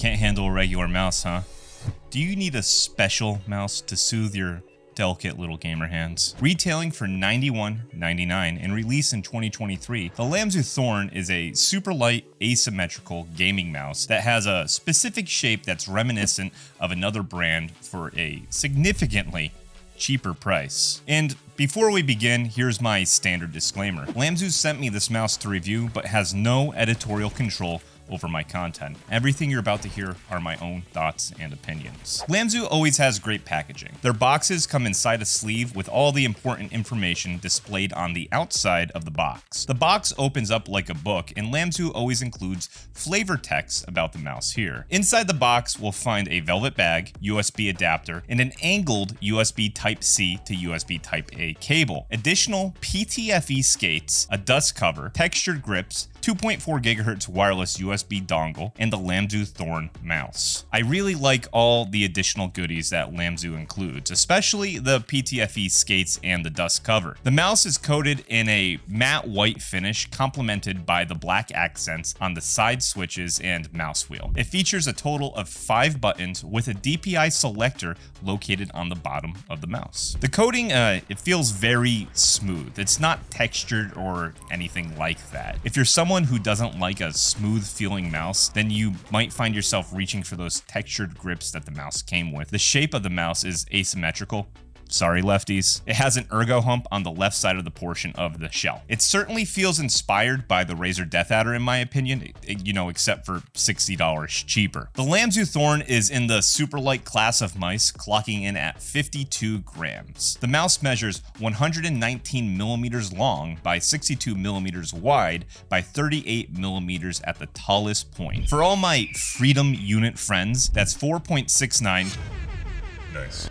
Can't handle a regular mouse, huh? Do you need a special mouse to soothe your delicate little gamer hands? Retailing for $91.99 and released in 2023, the Lamzu Thorn is a super light asymmetrical gaming mouse that has a specific shape that's reminiscent of another brand for a significantly cheaper price. And before we begin, here's my standard disclaimer. Lamzu sent me this mouse to review, but has no editorial control over my content. Everything you're about to hear are my own thoughts and opinions. Lamzu always has great packaging. Their boxes come inside a sleeve with all the important information displayed on the outside of the box. The box opens up like a book, and Lamzu always includes flavor text about the mouse here. Inside the box, we'll find a velvet bag, USB adapter, and an angled USB Type-C to USB Type-A cable. Additional PTFE skates, a dust cover, textured grips, 2.4 GHz wireless USB dongle, and the Lamzu Thorn mouse. I really like all the additional goodies that Lamzu includes, especially the PTFE skates and the dust cover. The mouse is coated in a matte white finish, complemented by the black accents on the side switches and mouse wheel. It features a total of 5 buttons with a DPI selector located on the bottom of the mouse. The coating, it feels very smooth. It's not textured or anything like that. If you're someone who doesn't like a smooth feeling mouse, then you might find yourself reaching for those textured grips that the mouse came with. The shape of the mouse is asymmetrical. Sorry, lefties. It has an ergo hump on the left side of the portion of the shell. It certainly feels inspired by the Razer DeathAdder in my opinion, except for $60 cheaper. The Lamzu Thorn is in the super light class of mice, clocking in at 52 grams. The mouse measures 119 millimeters long by 62 millimeters wide by 38 millimeters at the tallest point. For all my Freedom Unit friends, that's 4.69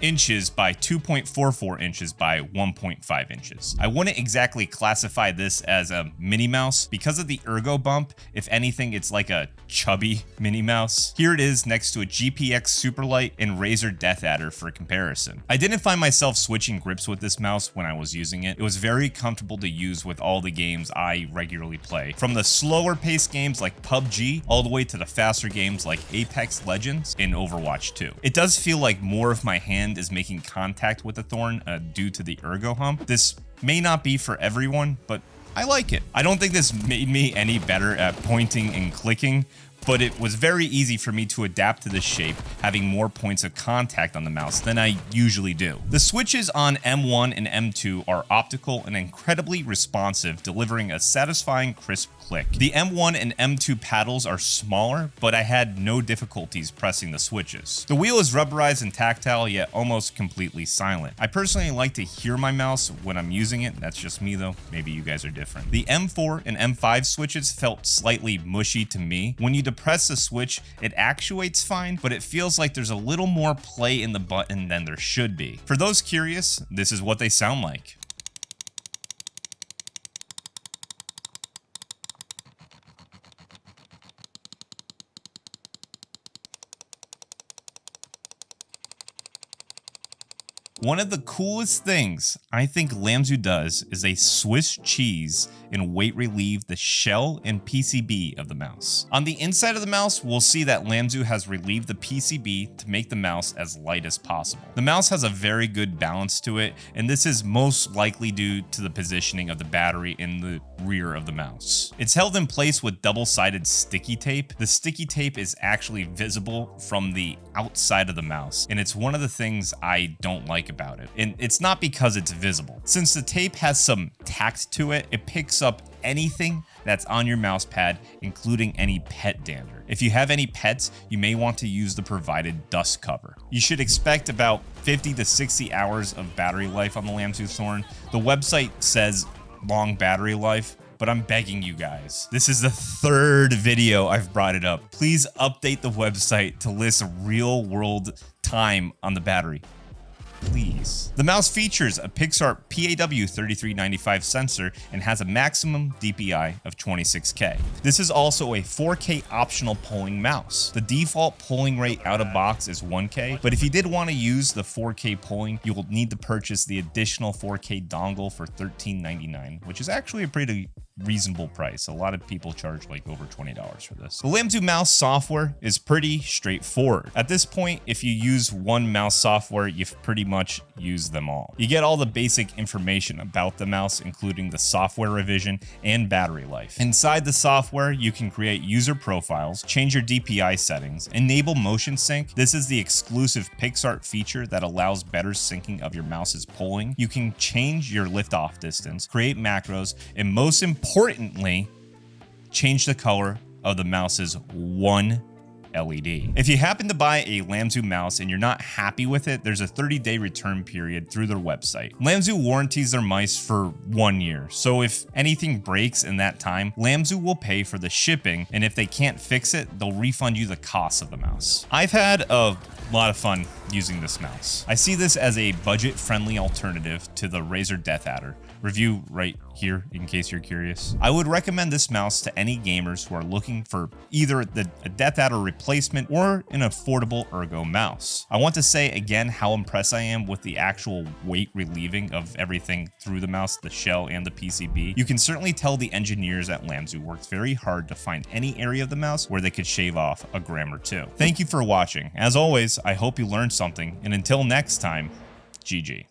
inches by 2.44 inches by 1.5 inches. I wouldn't exactly classify this as a mini mouse because of the ergo bump. If anything, it's like a chubby mini mouse. Here it is next to a GPX Superlight and Razer DeathAdder for comparison. I didn't find myself switching grips with this mouse when I was using it. It was very comfortable to use with all the games I regularly play, from the slower paced games like PUBG all the way to the faster games like Apex Legends and Overwatch 2. It does feel like more of my hand is making contact with the Thorn due to the ergo hump. This may not be for everyone, but I like it. I don't think this made me any better at pointing and clicking, but it was very easy for me to adapt to this shape, having more points of contact on the mouse than I usually do. The switches on M1 and M2 are optical and incredibly responsive, delivering a satisfying crisp click. The M1 and M2 paddles are smaller, but I had no difficulties pressing the switches. The wheel is rubberized and tactile, yet almost completely silent. I personally like to hear my mouse when I'm using it. That's just me though. Maybe you guys are different. The M4 and M5 switches felt slightly mushy to me. When you depress the switch, it actuates fine, but it feels like there's a little more play in the button than there should be. For those curious, this is what they sound like. One of the coolest things I think Lamzu does is a Swiss cheese and weight relieve the shell and PCB of the mouse. On the inside of the mouse, we'll see that Lamzu has relieved the PCB to make the mouse as light as possible. The mouse has a very good balance to it, and this is most likely due to the positioning of the battery in the rear of the mouse. It's held in place with double-sided sticky tape. The sticky tape is actually visible from the outside of the mouse, and it's one of the things I don't like about it. And it's not because it's visible. Since the tape has some tact to it, it picks up anything that's on your mouse pad, including any pet dander. If you have any pets, you may want to use the provided dust cover. You should expect about 50 to 60 hours of battery life on the Lamzu Thorn. The website says long battery life, but I'm begging you guys. This is the third video I've brought it up. Please update the website to list real world time on the battery. Please. The mouse features a Pixar PAW3395 sensor and has a maximum DPI of 26K. This is also a 4K optional polling mouse. The default polling rate out of box is 1K, but if you did want to use the 4K polling, you will need to purchase the additional 4K dongle for $13.99, which is actually a pretty reasonable price. A lot of people charge like over $20 for this. The Lamzu mouse software is pretty straightforward. At this point, if you use one mouse software, you've pretty much used them all. You get all the basic information about the mouse, including the software revision and battery life. Inside the software, you can create user profiles, change your DPI settings, enable motion sync. This is the exclusive PixArt feature that allows better syncing of your mouse's polling. You can change your lift-off distance, create macros, and most importantly, change the color of the mouse's one LED. If you happen to buy a Lamzu mouse and you're not happy with it, there's a 30-day return period through their website. Lamzu warranties their mice for 1 year, so if anything breaks in that time, Lamzu will pay for the shipping, and if they can't fix it, they'll refund you the cost of the mouse. I've had a lot of fun using this mouse. I see this as a budget-friendly alternative to the Razer DeathAdder. Review right here in case you're curious. I would recommend this mouse to any gamers who are looking for either a DeathAdder replacement or an affordable Ergo mouse. I want to say again how impressed I am with the actual weight relieving of everything through the mouse, the shell and the PCB. You can certainly tell the engineers at Lamzu worked very hard to find any area of the mouse where they could shave off a gram or two. Thank you for watching. As always, I hope you learned something, and until next time, GG.